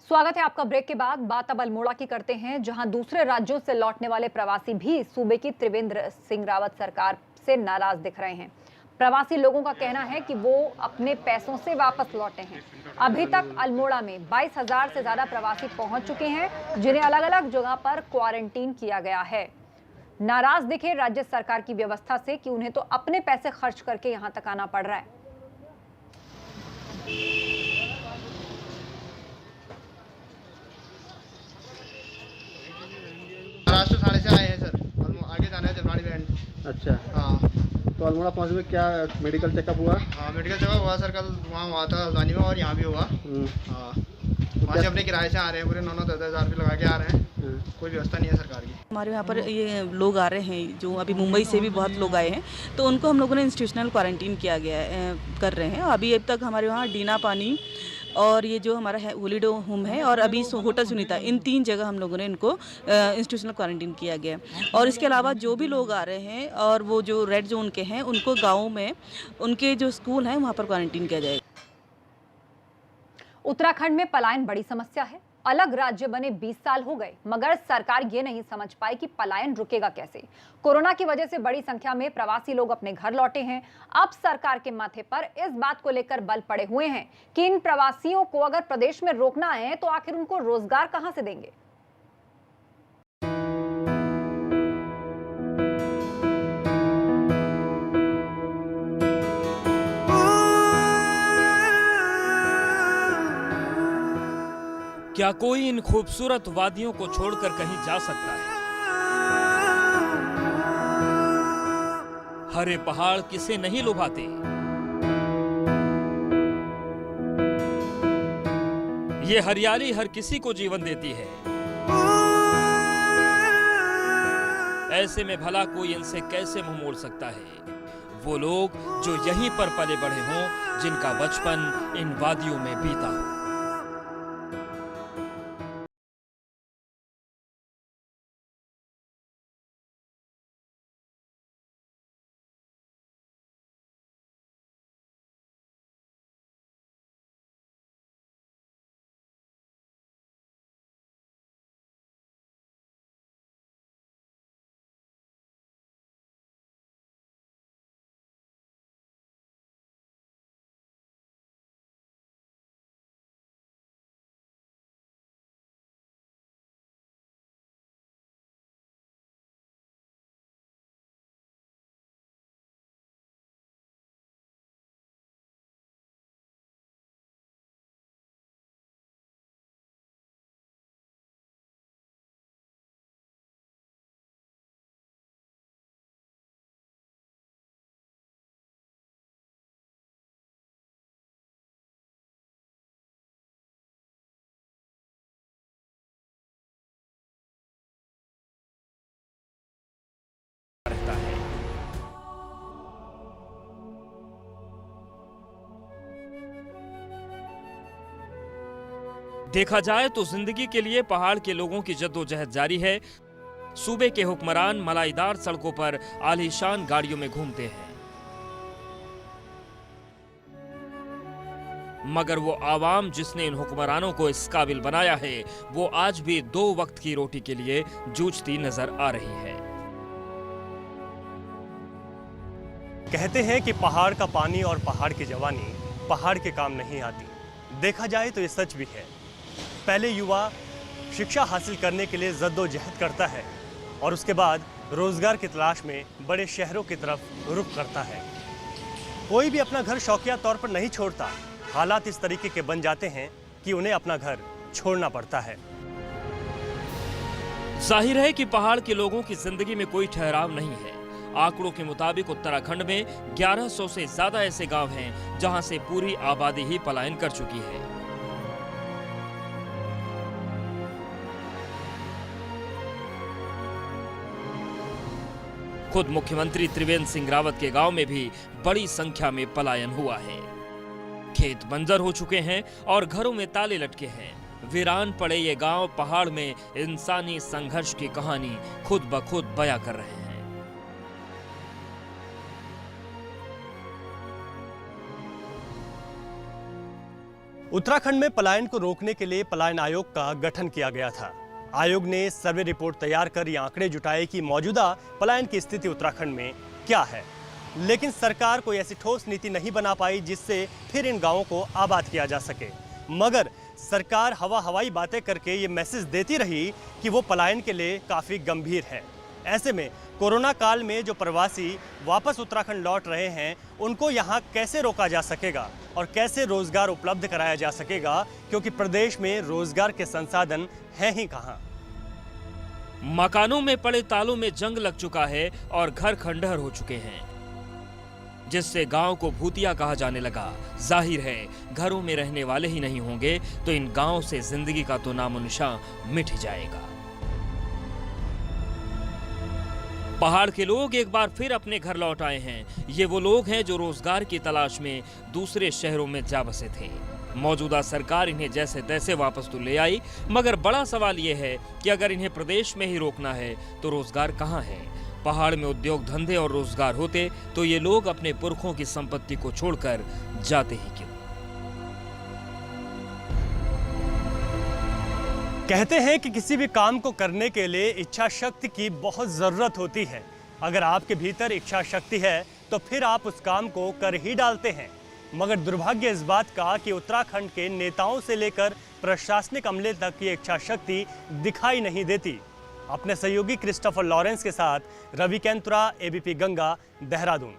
स्वागत है आपका। ब्रेक के बाद बात अब अल्मोड़ा की करते हैं, जहां दूसरे राज्यों से लौटने वाले प्रवासी भी सूबे की त्रिवेंद्र सिंह रावत सरकार से नाराज दिख रहे हैं। प्रवासी लोगों का कहना है कि वो अपने पैसों से वापस लौटे हैं। अभी तक अल्मोड़ा में 22,000 से ज्यादा प्रवासी पहुंच चुके हैं, जिन्हें अलग अलग जगह पर क्वारंटीन किया गया है। नाराज दिखे राज्य सरकार की व्यवस्था से कि उन्हें तो अपने पैसे खर्च करके यहां तक आना पड़ रहा है। महाराष्ट्र थाने से आए हैं सर, आगे जाना है जलवाड़ी बैंड। अच्छा, हाँ। तो अल्मोड़ा पहुंचने में क्या मेडिकल चेकअप हुआ? हाँ, मेडिकल चेकअप हुआ सर, कल वहाँ हुआ था राजधानी में और यहाँ भी हुआ। हाँ, वहाँ से अपने किराए से आ रहे हैं, पूरे 9-10 हज़ार रुपये लगा के आ रहे हैं। कोई व्यवस्था नहीं है सरकार की। हमारे यहाँ पर ये लोग आ रहे हैं जो अभी मुंबई से भी बहुत लोग आए हैं, तो उनको हम लोगों ने इंस्टीट्यूशनल क्वारंटीन किया गया है, कर रहे हैं। अभी अब तक हमारे वहाँ डीना पानी और ये जो हमारा है होलीडे होम है और अभी होटल सुनीता, इन 3 जगह हम लोगों ने इनको इंस्टीट्यूशनल क्वारंटीन किया गया। और इसके अलावा जो भी लोग आ रहे हैं और वो जो रेड जोन के हैं, उनको गाँव में उनके जो स्कूल हैं वहाँ पर क्वारंटीन किया जाएगा। उत्तराखंड में पलायन बड़ी समस्या है। अलग राज्य बने 20 साल हो गए, मगर सरकार ये नहीं समझ पाई कि पलायन रुकेगा कैसे। कोरोना की वजह से बड़ी संख्या में प्रवासी लोग अपने घर लौटे हैं। अब सरकार के माथे पर इस बात को लेकर बल पड़े हुए हैं कि इन प्रवासियों को अगर प्रदेश में रोकना है तो आखिर उनको रोजगार कहां से देंगे। क्या कोई इन खूबसूरत वादियों को छोड़कर कहीं जा सकता है? हरे पहाड़ किसे नहीं लुभाते? ये हरियाली हर किसी को जीवन देती है। ऐसे में भला कोई इनसे कैसे मुंह मोड़ सकता है? वो लोग जो यहीं पर पले बढ़े हों, जिनका बचपन इन वादियों में बीता हो। रहता है। देखा जाए तो जिंदगी के लिए पहाड़ के लोगों की जद्दोजहद जारी है। सूबे के हुक्मरान मलाईदार सड़कों पर आलीशान गाड़ियों में घूमते हैं, मगर वो आवाम जिसने इन हुक्मरानों को इस काबिल बनाया है, वो आज भी 2 वक्त की रोटी के लिए जूझती नजर आ रही है। कहते हैं कि पहाड़ का पानी और पहाड़ की जवानी पहाड़ के काम नहीं आती। देखा जाए तो ये सच भी है। पहले युवा शिक्षा हासिल करने के लिए जद्दोजहद करता है और उसके बाद रोजगार की तलाश में बड़े शहरों की तरफ रुख करता है। कोई भी अपना घर शौकिया तौर पर नहीं छोड़ता। हालात इस तरीके के बन जाते हैं कि उन्हें अपना घर छोड़ना पड़ता है। जाहिर है कि पहाड़ के लोगों की जिंदगी में कोई ठहराव नहीं है। आंकड़ों के मुताबिक उत्तराखंड में 1100 से ज्यादा ऐसे गांव हैं जहां से पूरी आबादी ही पलायन कर चुकी है। खुद मुख्यमंत्री त्रिवेंद्र सिंह रावत के गांव में भी बड़ी संख्या में पलायन हुआ है। खेत बंजर हो चुके हैं और घरों में ताले लटके हैं। वीरान पड़े ये गांव पहाड़ में इंसानी संघर्ष की कहानी खुद ब खुद बयां कर रहे हैं। उत्तराखंड में पलायन को रोकने के लिए पलायन आयोग का गठन किया गया था। आयोग ने सर्वे रिपोर्ट तैयार कर ये आंकड़े जुटाए कि मौजूदा पलायन की स्थिति उत्तराखंड में क्या है, लेकिन सरकार कोई ऐसी ठोस नीति नहीं बना पाई जिससे फिर इन गांवों को आबाद किया जा सके। मगर सरकार हवाई बातें करके ये मैसेज देती रही कि वो पलायन के लिए काफ़ी गंभीर है। ऐसे में कोरोना काल में जो प्रवासी वापस उत्तराखंड लौट रहे हैं, उनको यहाँ कैसे रोका जा सकेगा और कैसे रोजगार उपलब्ध कराया जा सकेगा, क्योंकि प्रदेश में रोजगार के संसाधन हैं ही कहाँ। मकानों में पड़े तालों में जंग लग चुका है और घर खंडहर हो चुके हैं, जिससे गांव को भूतिया कहा जाने लगा। जाहिर है घरों में रहने वाले ही नहीं होंगे तो इन गांवों से जिंदगी का तो नामो निशान मिट ही जाएगा। पहाड़ के लोग एक बार फिर अपने घर लौट आए हैं। ये वो लोग हैं जो रोजगार की तलाश में दूसरे शहरों में जा बसे थे। मौजूदा सरकार इन्हें जैसे तैसे वापस तो ले आई, मगर बड़ा सवाल ये है कि अगर इन्हें प्रदेश में ही रोकना है तो रोजगार कहाँ है? पहाड़ में उद्योग धंधे और रोजगार होते तो ये लोग अपने पुरखों की संपत्ति को छोड़कर जाते ही क्यों? कहते हैं कि किसी भी काम को करने के लिए इच्छा शक्ति की बहुत ज़रूरत होती है। अगर आपके भीतर इच्छा शक्ति है तो फिर आप उस काम को कर ही डालते हैं। मगर दुर्भाग्य इस बात का कि उत्तराखंड के नेताओं से लेकर प्रशासनिक अमले तक की इच्छा शक्ति दिखाई नहीं देती। अपने सहयोगी क्रिस्टोफर लॉरेंस के साथ रवि कैंतुरा, ABP गंगा, देहरादून।